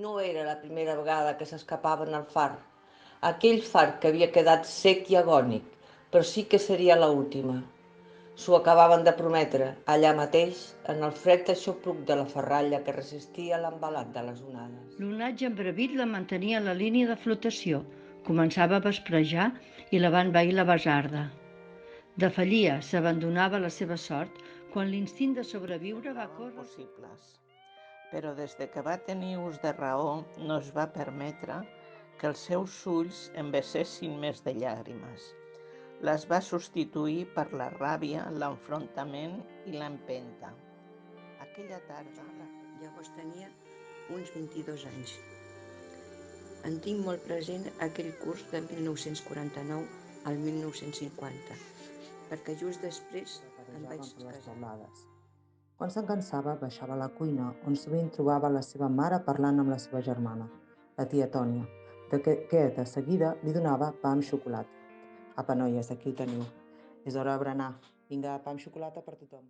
No era la primera vegada que s'escapaven al far, aquell far que havia quedat sec i agònic, però sí que seria l'última. S'ho acabaven de prometre, allà mateix, en el fred aixopluc de la ferralla que resistia l'embalat de les onades. L'onatge embravit la mantenia a la línia de flotació. Començava a vesprejar i la va envair la basarda. Defallia, s'abandonava a la seva sort, quan l'instint de sobreviure va Semblaven córrer. possibles, però des de que va tenir ús de raó no es va permetre que els seus ulls embessessin més de llàgrimes. Les va substituir per la ràbia, l'enfrontament i l'empenta. Aquella tarda... Llavors tenia uns 22 anys. En tinc molt present aquell curs de 1949 al 1950, perquè just després em vaig Per les casar. teulades. Quan se'n cansava, baixava a la cuina, on sovint trobava la seva mare parlant amb la seva germana, la tia Tònia, que de seguida li donava pa amb xocolata. Apa, noies, aquí ho teniu. És hora de berenar. Vinga, pa amb xocolata per tothom.